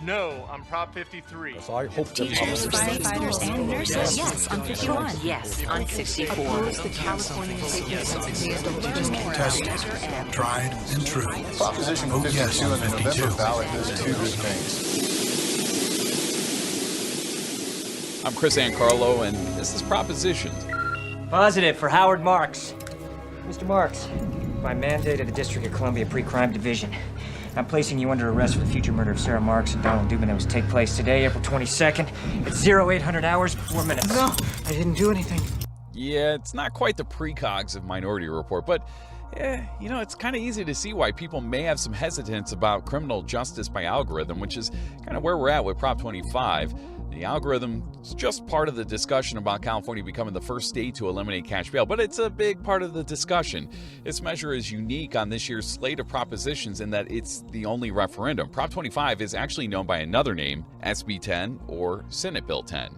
No on Prop 53. So I hope Teachers, firefighters, and nurses, yes on 51. Yes on 64. Oppose the California safety tested, tried, and true. Proposition 52 yes, on the 52. November ballot does two good things. I'm Chris Ancarlo, and this is Propositions. Positive for Howard Marks. Mr. Marks, by mandate of the District of Columbia Pre-Crime Division, I'm placing you under arrest for the future murder of Sarah Marks and Donald Dubin that was to take place today, April 22nd, at 0800 hours, 4 minutes. No, I didn't do anything. Yeah, it's not quite the precogs of Minority Report, but it's kind of easy to see why people may have some hesitance about criminal justice by algorithm, which is kind of where we're at with Prop 25. The algorithm is just part of the discussion about California becoming the first state to eliminate cash bail, but it's a big part of the discussion. This measure is unique on this year's slate of propositions in that it's the only referendum. Prop 25 is actually known by another name, SB 10 or Senate Bill 10.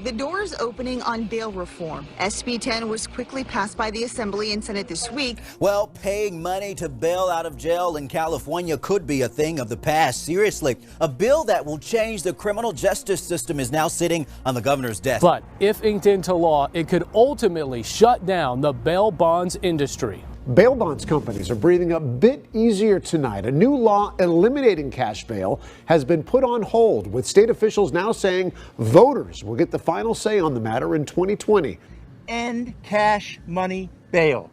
The doors opening on bail reform. SB 10 was quickly passed by the Assembly and Senate this week. Well, paying money to bail out of jail in California could be a thing of the past. Seriously, a bill that will change the criminal justice system is now sitting on the governor's desk. But if inked into law, it could ultimately shut down the bail bonds industry. Bail bonds companies are breathing a bit easier tonight. A new law eliminating cash bail has been put on hold, with state officials now saying voters will get the final say on the matter in 2020. End cash money bail.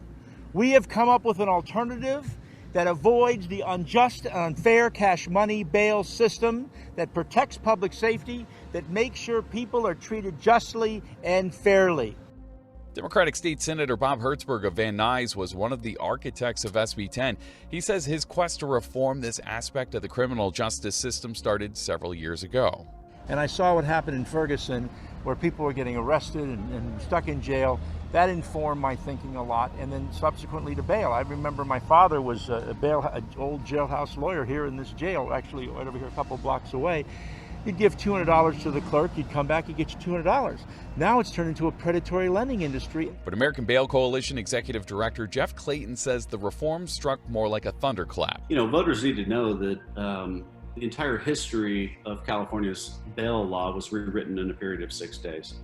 We have come up with an alternative that avoids the unjust and unfair cash money bail system, that protects public safety, that makes sure people are treated justly and fairly. Democratic State Senator Bob Hertzberg of Van Nuys was one of the architects of SB 10. He says his quest to reform this aspect of the criminal justice system started several years ago. And I saw what happened in Ferguson, where people were getting arrested and stuck in jail. That informed my thinking a lot, and then subsequently to bail. I remember my father was an old jailhouse lawyer here in this jail, actually right over here a couple blocks away. You'd give $200 to the clerk, you'd come back, you'd get you $200. Now it's turned into a predatory lending industry. But American Bail Coalition Executive Director Jeff Clayton says the reform struck more like a thunderclap. Voters need to know that the entire history of California's bail law was rewritten in a period of 6 days.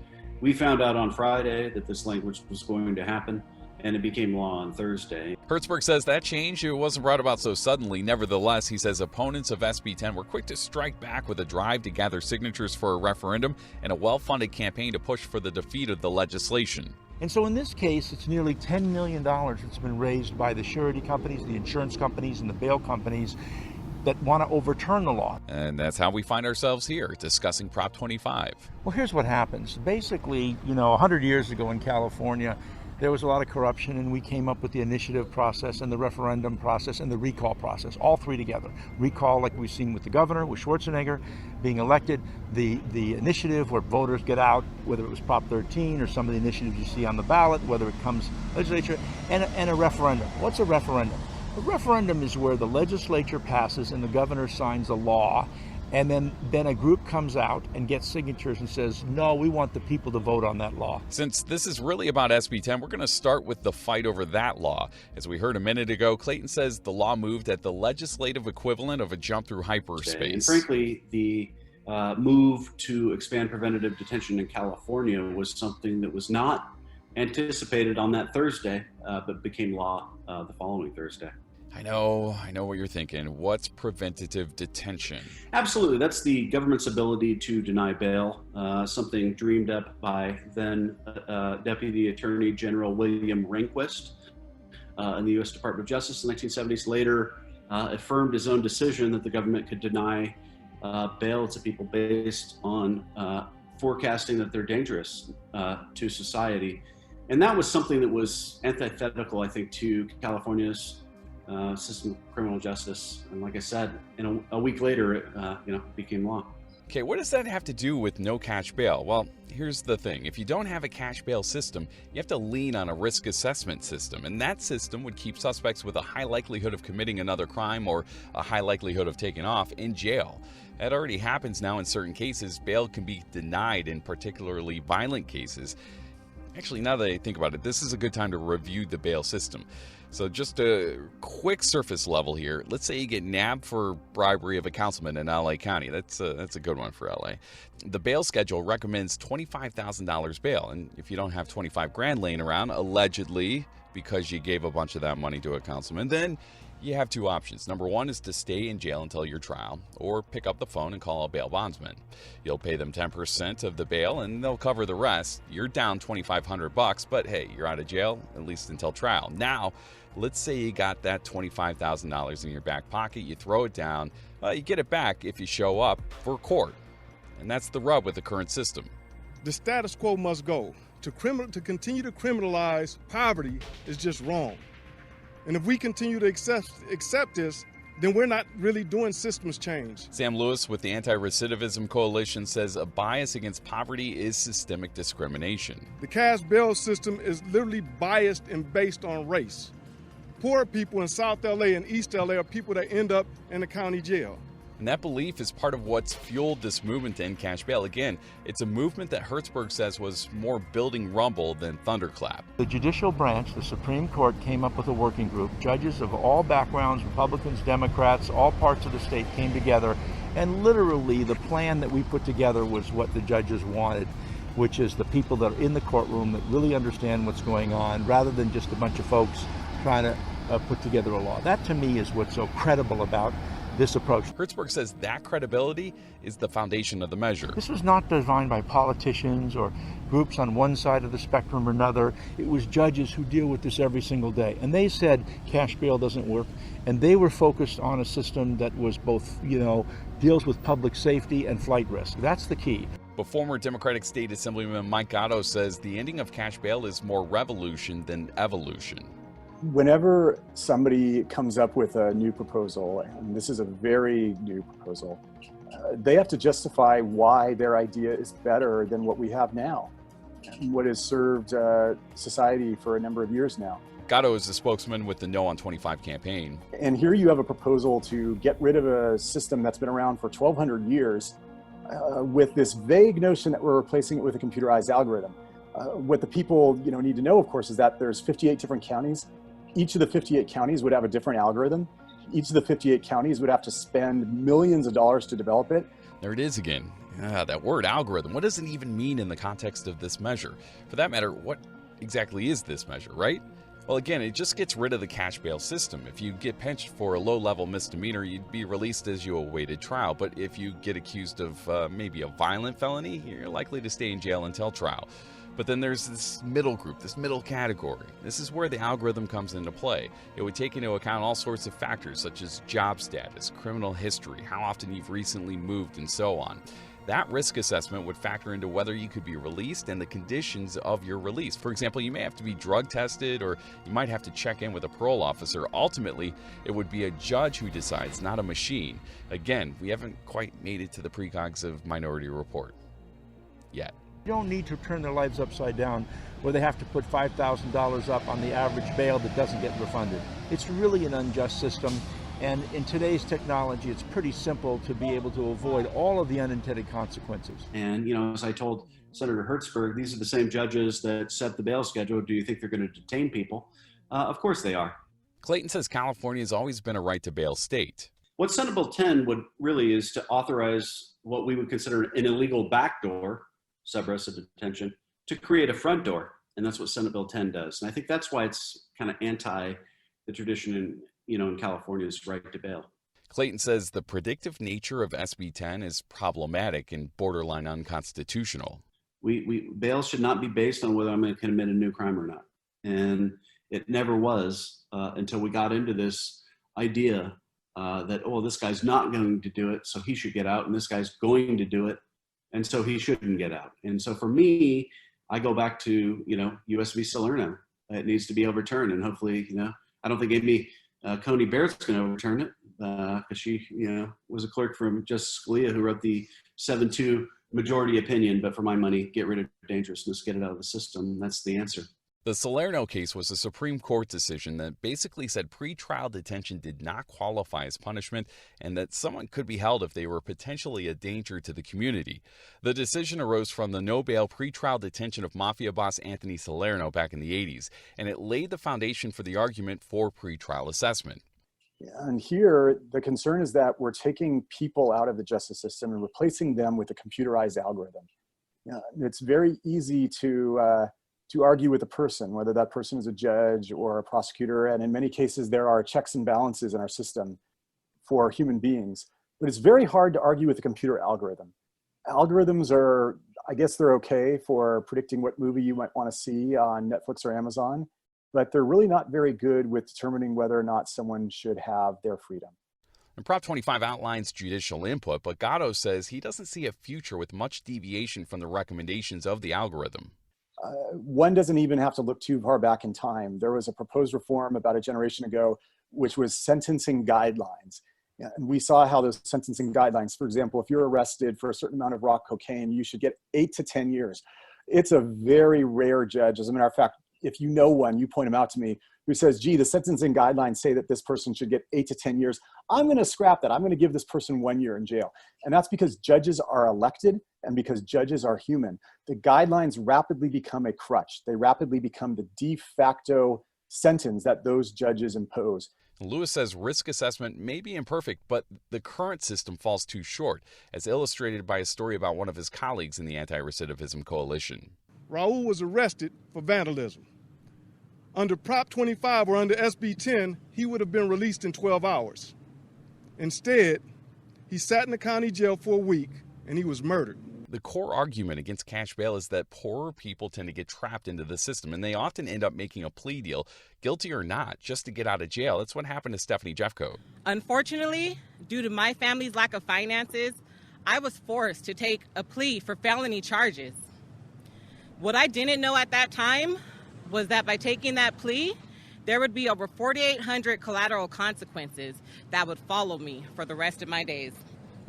We found out on Friday that this language was going to happen, and it became law on Thursday. Hertzberg says that change, it wasn't brought about so suddenly. Nevertheless, he says opponents of SB 10 were quick to strike back with a drive to gather signatures for a referendum and a well-funded campaign to push for the defeat of the legislation. And so in this case, it's nearly $10 million that's been raised by the surety companies, the insurance companies, and the bail companies that want to overturn the law. And that's how we find ourselves here, discussing Prop 25. Well, here's what happens. Basically, 100 years ago in California, there was a lot of corruption, and we came up with the initiative process and the referendum process and the recall process, all three together. Recall, like we've seen with the governor, with Schwarzenegger being elected, the initiative where voters get out, whether it was Prop 13 or some of the initiatives you see on the ballot, whether it comes legislature, and a referendum. What's a referendum? A referendum is where the legislature passes and the governor signs a law, and then a group comes out and gets signatures and says, no, we want the people to vote on that law. Since this is really about SB 10, we're going to start with the fight over that law. As we heard a minute ago, Clayton says the law moved at the legislative equivalent of a jump through hyperspace. And frankly, the move to expand preventative detention in California was something that was not anticipated on that Thursday, but became law the following Thursday. I know what you're thinking. What's preventative detention? Absolutely. That's the government's ability to deny bail, something dreamed up by then Deputy Attorney General William Rehnquist in the U.S. Department of Justice in the 1970s. Later affirmed his own decision that the government could deny bail to people based on forecasting that they're dangerous to society. And that was something that was antithetical, I think, to California's system of criminal justice. And like I said, a week later, it became law. Okay, what does that have to do with no cash bail? Well, here's the thing. If you don't have a cash bail system, you have to lean on a risk assessment system. And that system would keep suspects with a high likelihood of committing another crime or a high likelihood of taking off in jail. That already happens now in certain cases. Bail can be denied in particularly violent cases. Actually, now that I think about it, this is a good time to review the bail system. So just a quick surface level here. Let's say you get nabbed for bribery of a councilman in LA County. That's a good one for LA. The bail schedule recommends $25,000 bail. And if you don't have 25 grand laying around, allegedly, because you gave a bunch of that money to a councilman, then you have two options. Number one is to stay in jail until your trial, or pick up the phone and call a bail bondsman. You'll pay them 10% of the bail and they'll cover the rest. You're down $2,500, but hey, you're out of jail, at least until trial. Now, let's say you got that $25,000 in your back pocket, you throw it down, you get it back if you show up for court. And that's the rub with the current system. The status quo must go. To continue to criminalize poverty is just wrong. And if we continue to accept this, then we're not really doing systems change. Sam Lewis with the Anti-Recidivism Coalition says a bias against poverty is systemic discrimination. The cash bail system is literally biased and based on race. Poor people in South LA and East LA are people that end up in the county jail. And that belief is part of what's fueled this movement to end cash bail. Again, it's a movement that Hertzberg says was more building rumble than thunderclap. The judicial branch, the Supreme Court, came up with a working group. Judges of all backgrounds, Republicans, Democrats, all parts of the state came together. And literally the plan that we put together was what the judges wanted, which is the people that are in the courtroom that really understand what's going on, rather than just a bunch of folks trying to put together a law. That to me is what's so credible about this approach. Hertzberg says that credibility is the foundation of the measure. This was not designed by politicians or groups on one side of the spectrum or another. It was judges who deal with this every single day. And they said cash bail doesn't work. And they were focused on a system that was both, deals with public safety and flight risk. That's the key. But former Democratic State Assemblyman Mike Gatto says the ending of cash bail is more revolution than evolution. Whenever somebody comes up with a new proposal, and this is a very new proposal, they have to justify why their idea is better than what we have now, what has served society for a number of years now. Gatto is the spokesman with the No on 25 campaign. And here you have a proposal to get rid of a system that's been around for 1,200 years with this vague notion that we're replacing it with a computerized algorithm. What the people need to know, of course, is that there's 58 different counties. Each of the 58 counties would have a different algorithm. Each of the 58 counties would have to spend millions of dollars to develop it. There it is again. That word algorithm. What does it even mean in the context of this measure? For that matter, what exactly is this measure, right? Well, again, it just gets rid of the cash bail system. If you get pinched for a low-level misdemeanor, you'd be released as you awaited trial. But if you get accused of maybe a violent felony, you're likely to stay in jail until trial. But then there's this middle group, this middle category. This is where the algorithm comes into play. It would take into account all sorts of factors such as job status, criminal history, how often you've recently moved, and so on. That risk assessment would factor into whether you could be released and the conditions of your release. For example, you may have to be drug tested, or you might have to check in with a parole officer. Ultimately, it would be a judge who decides, not a machine. Again, we haven't quite made it to the precogs of Minority Report yet. You don't need to turn their lives upside down where they have to put $5,000 up on the average bail that doesn't get refunded. It's really an unjust system, and in today's technology, it's pretty simple to be able to avoid all of the unintended consequences. And, as I told Senator Hertzberg, these are the same judges that set the bail schedule. Do you think they're going to detain people? Of course they are. Clayton says California has always been a right to bail state. What Senate Bill 10 would really is to authorize what we would consider an illegal backdoor, sub-resident detention, to create a front door. And that's what Senate Bill 10 does. And I think that's why it's kind of anti the tradition in California's right to bail. Clayton says the predictive nature of SB 10 is problematic and borderline unconstitutional. Bail should not be based on whether I'm going to commit a new crime or not. And it never was until we got into this idea that, this guy's not going to do it, so he should get out, and this guy's going to do it, and so he shouldn't get out. And so for me, I go back to, US v. Salerno. It needs to be overturned. And hopefully, I don't think Amy Coney Barrett's going to overturn it because she, was a clerk from Justice Scalia who wrote the 7-2 majority opinion. But for my money, get rid of dangerousness, get it out of the system. That's the answer. The Salerno case was a Supreme Court decision that basically said pretrial detention did not qualify as punishment and that someone could be held if they were potentially a danger to the community. The decision arose from the no-bail pretrial detention of mafia boss Anthony Salerno back in the 80s, and it laid the foundation for the argument for pretrial assessment. And here, the concern is that we're taking people out of the justice system and replacing them with a computerized algorithm. It's very easy to argue with a person, whether that person is a judge or a prosecutor. And in many cases, there are checks and balances in our system for human beings. But it's very hard to argue with a computer algorithm. Algorithms are, I guess they're okay for predicting what movie you might want to see on Netflix or Amazon, but they're really not very good with determining whether or not someone should have their freedom. And Prop 25 outlines judicial input, but Gatto says he doesn't see a future with much deviation from the recommendations of the algorithm. One doesn't even have to look too far back in time. There was a proposed reform about a generation ago, which was sentencing guidelines. And we saw how those sentencing guidelines, for example, if you're arrested for a certain amount of raw cocaine, you should get 8 to 10 years. It's a very rare judge. As a matter of fact, if you know one, you point them out to me, who says, gee, the sentencing guidelines say that this person should get 8 to 10 years. I'm going to scrap that. I'm going to give this person 1 year in jail. And that's because judges are elected and because judges are human. The guidelines rapidly become a crutch. They rapidly become the de facto sentence that those judges impose. Lewis says risk assessment may be imperfect, but the current system falls too short, as illustrated by a story about one of his colleagues in the Anti-Recidivism Coalition. Raul was arrested for vandalism. Under Prop 25 or under SB 10, he would have been released in 12 hours. Instead, he sat in the county jail for a week and he was murdered. The core argument against cash bail is that poorer people tend to get trapped into the system, and they often end up making a plea deal, guilty or not, just to get out of jail. That's what happened to Stephanie Jeffcoat. Unfortunately, due to my family's lack of finances, I was forced to take a plea for felony charges. What I didn't know at that time was that by taking that plea, there would be over 4,800 collateral consequences that would follow me for the rest of my days.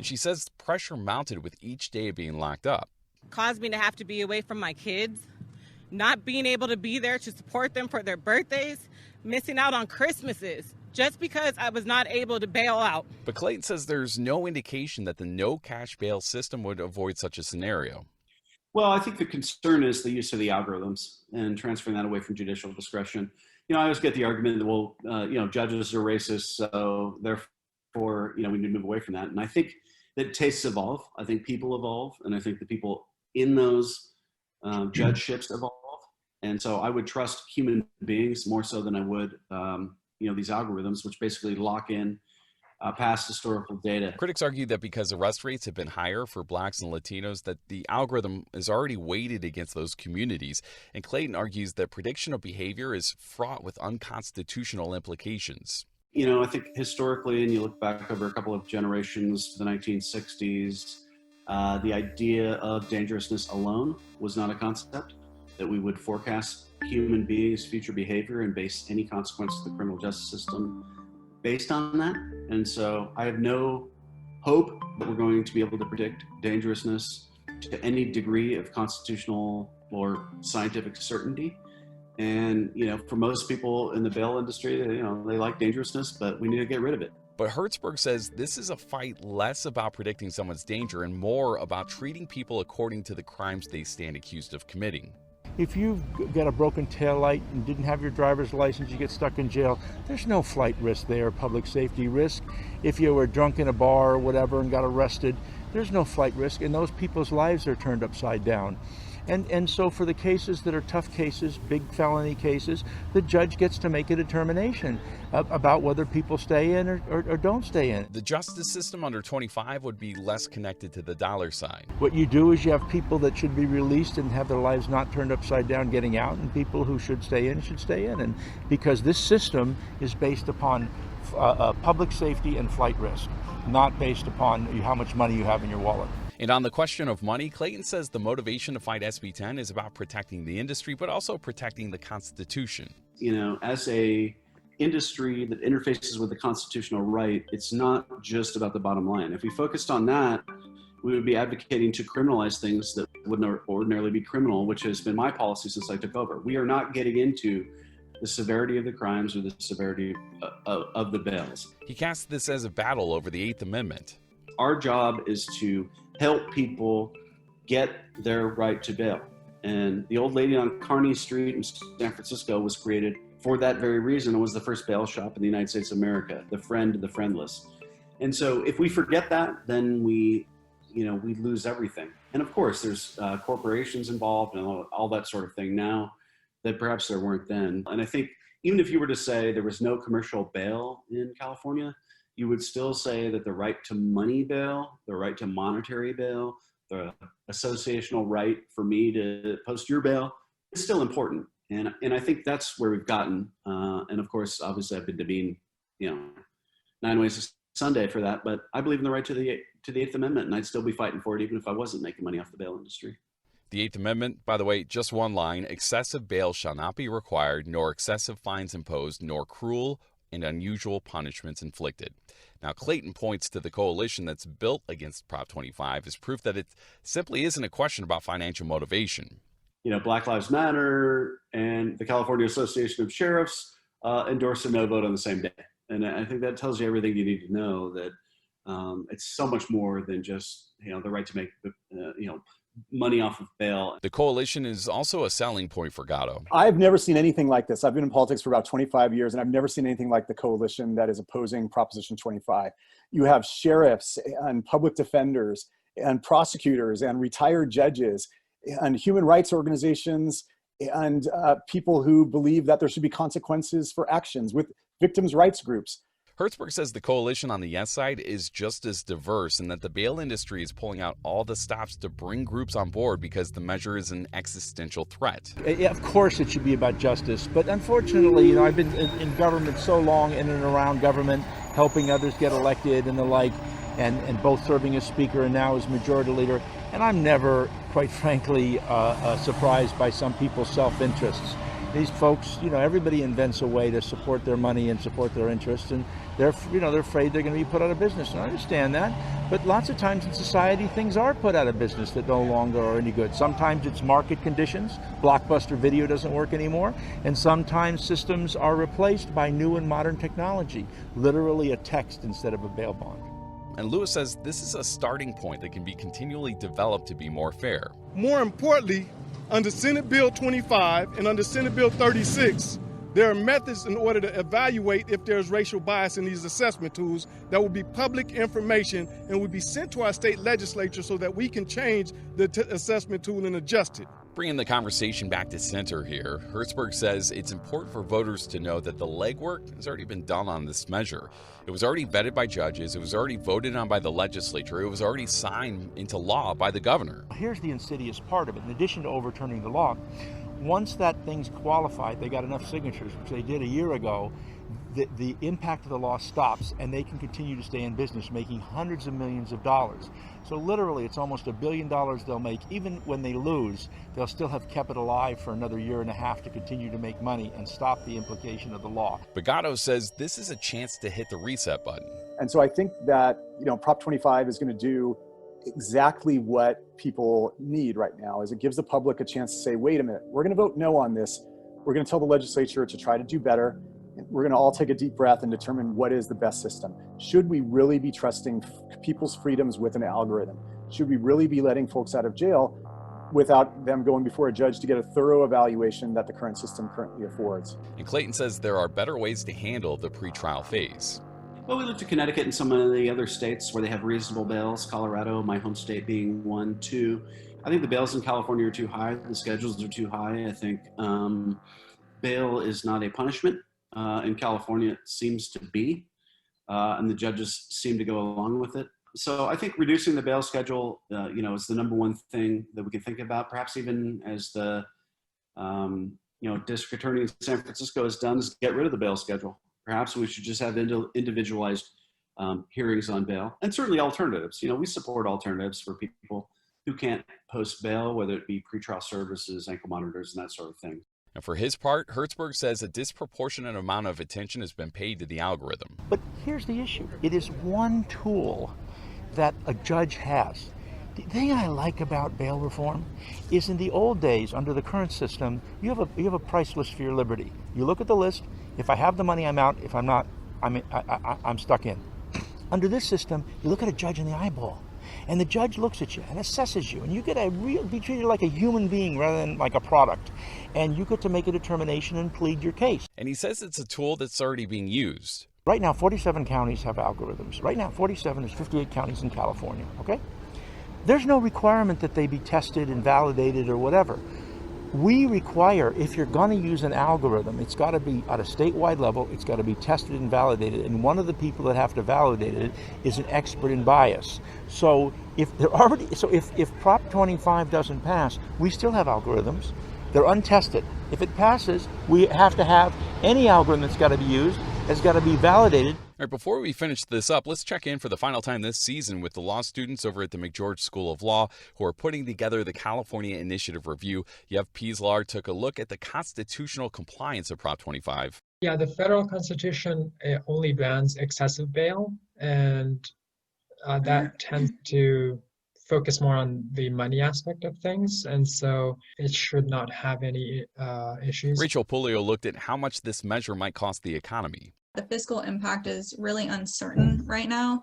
She says pressure mounted with each day of being locked up. Caused me to have to be away from my kids, not being able to be there to support them for their birthdays, missing out on Christmases, just because I was not able to bail out. But Clayton says there's no indication that the no cash bail system would avoid such a scenario. Well, I think the concern is the use of the algorithms and transferring that away from judicial discretion. I always get the argument that, well, judges are racist, so therefore, we need to move away from that. And I think that tastes evolve. I think people evolve, and I think the people in those judgeships evolve. And so I would trust human beings more so than I would, these algorithms, which basically lock in past historical data. Critics argue that because arrest rates have been higher for blacks and Latinos, that the algorithm is already weighted against those communities. And Clayton argues that prediction of behavior is fraught with unconstitutional implications. I think historically, and you look back over a couple of generations, the 1960s, the idea of dangerousness alone was not a concept, that we would forecast human beings' future behavior and base any consequence of the criminal justice system based on that. And so I have no hope that we're going to be able to predict dangerousness to any degree of constitutional or scientific certainty. And, for most people in the bail industry, they like dangerousness, but we need to get rid of it. But Hertzberg says this is a fight less about predicting someone's danger and more about treating people according to the crimes they stand accused of committing. If you've got a broken taillight and didn't have your driver's license, you get stuck in jail, there's no flight risk there, public safety risk. If you were drunk in a bar or whatever and got arrested, there's no flight risk, and those people's lives are turned upside down. And so for the cases that are tough cases, big felony cases, the judge gets to make a determination about whether people stay in or don't stay in. The justice system under 25 would be less connected to the dollar sign. What you do is you have people that should be released and have their lives not turned upside down getting out, and people who should stay in. And because this system is based upon public safety and flight risk, not based upon how much money you have in your wallet. And on the question of money, Clayton says the motivation to fight SB 10 is about protecting the industry, but also protecting the Constitution. As a industry that interfaces with the constitutional right, it's not just about the bottom line. If we focused on that, we would be advocating to criminalize things that wouldn't ordinarily be criminal, which has been my policy since I took over. We are not getting into the severity of the crimes or the severity of the bails. He casts this as a battle over the 8th Amendment. Our job is to help people get their right to bail. And the old lady on Kearny Street in San Francisco was created for that very reason. It was the first bail shop in the United States of America, the friend of the friendless. And so if we forget that, then we lose everything. And of course, there's corporations involved and all that sort of thing now that perhaps there weren't then. And I think even if you were to say there was no commercial bail in California, you would still say that the right to money bail, the right to monetary bail, the associational right for me to post your bail is still important. And I think that's where we've gotten. And of course, obviously I've been demeaned, 9 ways to Sunday for that, but I believe in the right to the 8th Amendment, and I'd still be fighting for it even if I wasn't making money off the bail industry. The 8th Amendment, by the way, just one line: excessive bail shall not be required, nor excessive fines imposed, nor cruel and unusual punishments inflicted. Now, Clayton points to the coalition that's built against Prop 25 as proof that it simply isn't a question about financial motivation. Black Lives Matter and the California Association of Sheriffs endorsed a no vote on the same day. And I think that tells you everything you need to know, that it's so much more than just, the right to make, money off of bail. The coalition is also a selling point for Gatto. I've never seen anything like this. I've been in politics for about 25 years, and I've never seen anything like the coalition that is opposing Proposition 25. You have sheriffs and public defenders and prosecutors and retired judges and human rights organizations and people who believe that there should be consequences for actions, with victims' rights groups. Hertzberg says the coalition on the yes side is just as diverse, and that the bail industry is pulling out all the stops to bring groups on board because the measure is an existential threat. Yeah, of course it should be about justice, but unfortunately, I've been in government so long, in and around government, helping others get elected and the like, and both serving as speaker and now as majority leader, and I'm never, quite frankly, surprised by some people's self-interests. These folks, everybody invents a way to support their money and support their interests, and they're afraid they're going to be put out of business. And I understand that, but lots of times in society, things are put out of business that no longer are any good. Sometimes it's market conditions. Blockbuster video doesn't work anymore, and sometimes systems are replaced by new and modern technology, literally a text instead of a bail bond. And Lewis says this is a starting point that can be continually developed to be more fair. More importantly, under Senate Bill 25 and under Senate Bill 36, there are methods in order to evaluate if there's racial bias in these assessment tools that will be public information and will be sent to our state legislature so that we can change the assessment tool and adjust it. Bringing the conversation back to center here, Hertzberg says it's important for voters to know that the legwork has already been done on this measure. It was already vetted by judges, it was already voted on by the legislature, it was already signed into law by the governor. Here's the insidious part of it. In addition to overturning the law, once that thing's qualified, they got enough signatures, which they did a year ago, the impact of the law stops, and they can continue to stay in business, making hundreds of millions of dollars. So literally, it's almost $1 billion they'll make. Even when they lose, they'll still have kept it alive for another year and a half to continue to make money and stop the implication of the law. But Gatto says this is a chance to hit the reset button. And so I think that, Prop 25 is going to do exactly what people need right now, is it gives the public a chance to say, wait a minute, we're going to vote no on this. We're going to tell the legislature to try to do better. We're going to all take a deep breath and determine what is the best system. Should we really be trusting people's freedoms with an algorithm? Should we really be letting folks out of jail without them going before a judge to get a thorough evaluation that the current system currently affords? And Clayton says there are better ways to handle the pretrial phase. Well, we looked at Connecticut and some of the other states where they have reasonable bails, Colorado, my home state, being one, two. I think the bails in California are too high. The schedules are too high. I think bail is not a punishment. In California, it seems to be, and the judges seem to go along with it. So I think reducing the bail schedule, is the number one thing that we can think about. Perhaps even as the, district attorney in San Francisco has done, is get rid of the bail schedule. Perhaps we should just have individualized hearings on bail, and certainly alternatives. We support alternatives for people who can't post bail, whether it be pretrial services, ankle monitors, and that sort of thing. And for his part, Hertzberg says a disproportionate amount of attention has been paid to the algorithm. But here's the issue. It is one tool that a judge has. The thing I like about bail reform is in the old days, under the current system, you have a price list for your liberty. You look at the list. If I have the money, I'm out. If I'm not, I'm stuck in. Under this system, you look at a judge in the eyeball, and the judge looks at you and assesses you, and you get be treated like a human being rather than like a product, and you get to make a determination and plead your case. And he says it's a tool that's already being used. Right now, 47 counties have algorithms. Right now, 47 is 58 counties in California, okay? There's no requirement that they be tested and validated or whatever. We require, if you're going to use an algorithm, it's got to be at a statewide level, it's got to be tested and validated, and one of the people that have to validate it is an expert in bias. So if Prop 25 doesn't pass, we still have algorithms. They're untested. If it passes, we have to have any algorithm that's got to be used, has got to be validated. All right, before we finish this up, let's check in for the final time this season with the law students over at the McGeorge School of Law who are putting together the California Initiative Review. Yev Pieslar took a look at the constitutional compliance of Prop 25. Yeah, the federal constitution only bans excessive bail, and that tends to focus more on the money aspect of things, and so it should not have any issues. Rachel Pulio looked at how much this measure might cost the economy. The fiscal impact is really uncertain right now.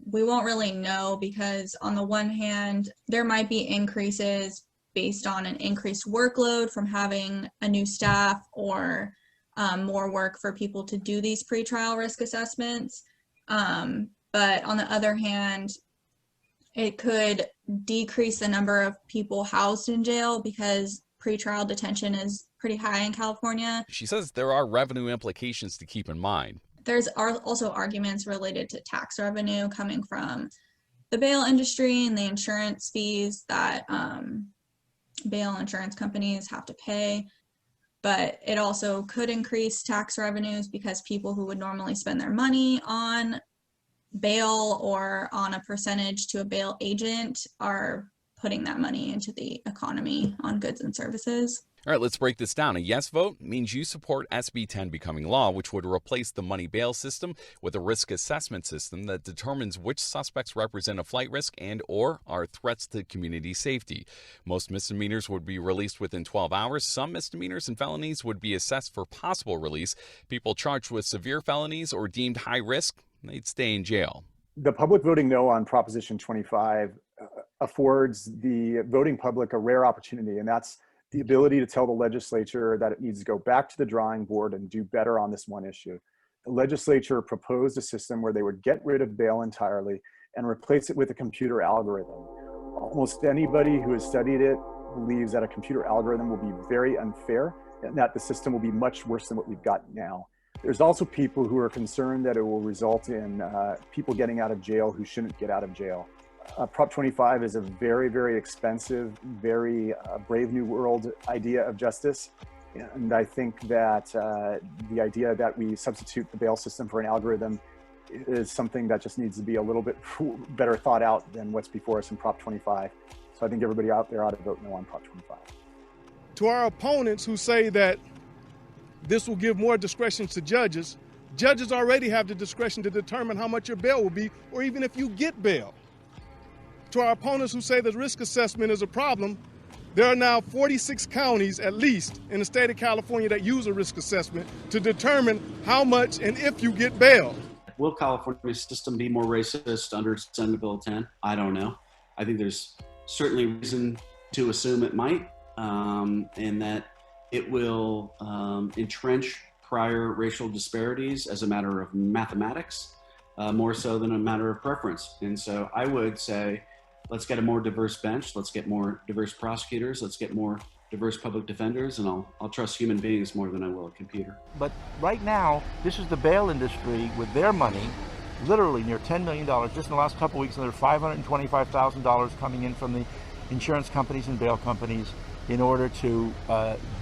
We won't really know because on the one hand, there might be increases based on an increased workload from having a new staff or more work for people to do these pretrial risk assessments. But on the other hand, it could decrease the number of people housed in jail because pretrial detention is pretty high in California. She says there are revenue implications to keep in mind. There's also arguments related to tax revenue coming from the bail industry and the insurance fees that bail insurance companies have to pay. But it also could increase tax revenues because people who would normally spend their money on bail or on a percentage to a bail agent are putting that money into the economy on goods and services. All right, let's break this down. A yes vote means you support SB 10 becoming law, which would replace the money bail system with a risk assessment system that determines which suspects represent a flight risk and or are threats to community safety. Most misdemeanors would be released within 12 hours. Some misdemeanors and felonies would be assessed for possible release. People charged with severe felonies or deemed high risk, they'd stay in jail. The public voting no on Proposition 25 affords the voting public a rare opportunity, and that's the ability to tell the legislature that it needs to go back to the drawing board and do better on this one issue. The legislature proposed a system where they would get rid of bail entirely and replace it with a computer algorithm. Almost anybody who has studied it believes that a computer algorithm will be very unfair and that the system will be much worse than what we've got now. There's also people who are concerned that it will result in people getting out of jail who shouldn't get out of jail. Prop 25 is a very, very expensive, very brave new world idea of justice. And I think that the idea that we substitute the bail system for an algorithm is something that just needs to be a little bit better thought out than what's before us in Prop 25. So I think everybody out there ought to vote no on Prop 25. To our opponents who say that this will give more discretion to judges, judges already have the discretion to determine how much your bail will be, or even if you get bail. To our opponents who say that risk assessment is a problem, there are now 46 counties, at least, in the state of California that use a risk assessment to determine how much and if you get bail. Will California's system be more racist under Senate Bill 10? I don't know. I think there's certainly reason to assume it might, and that it will entrench prior racial disparities as a matter of mathematics, more so than a matter of preference. And so I would say, let's get a more diverse bench. Let's get more diverse prosecutors. Let's get more diverse public defenders, and I'll trust human beings more than I will a computer. But right now, this is the bail industry with their money, literally near $10 million. Just in the last couple of weeks, another $525,000 coming in from the insurance companies and bail companies in order to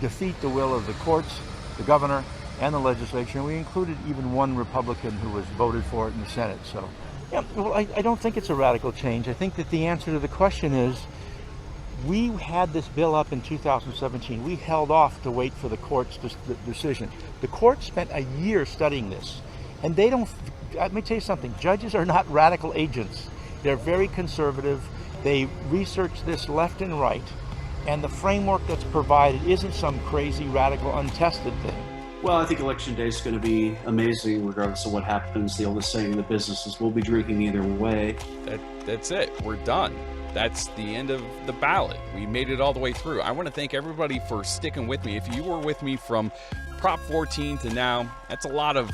defeat the will of the courts, the governor, and the legislature. And we included even one Republican who was voted for it in the Senate. So, yeah, well, I don't think it's a radical change. I think that the answer to the question is, we had this bill up in 2017. We held off to wait for the court's decision. The court spent a year studying this, and they don't, let me tell you something, judges are not radical agents. They're very conservative. They research this left and right, and the framework that's provided isn't some crazy, radical, untested thing. Well, I think Election Day is going to be amazing regardless of what happens. The oldest saying in the business is we'll be drinking either way. That's it. We're done. That's the end of the ballot. We made it all the way through. I want to thank everybody for sticking with me. If you were with me from Prop 14 to now, it's a lot of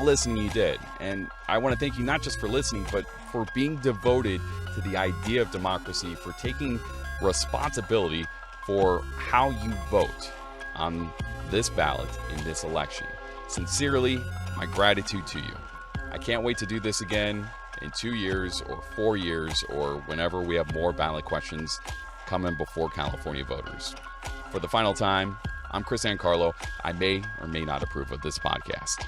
listening you did. And I want to thank you not just for listening, but for being devoted to the idea of democracy, for taking responsibility for how you vote on this ballot in this election. Sincerely, my gratitude to you. I can't wait to do this again in 2 years or 4 years or whenever we have more ballot questions coming before California voters. For the final time, I'm Chris Ancarlo. I may or may not approve of this podcast.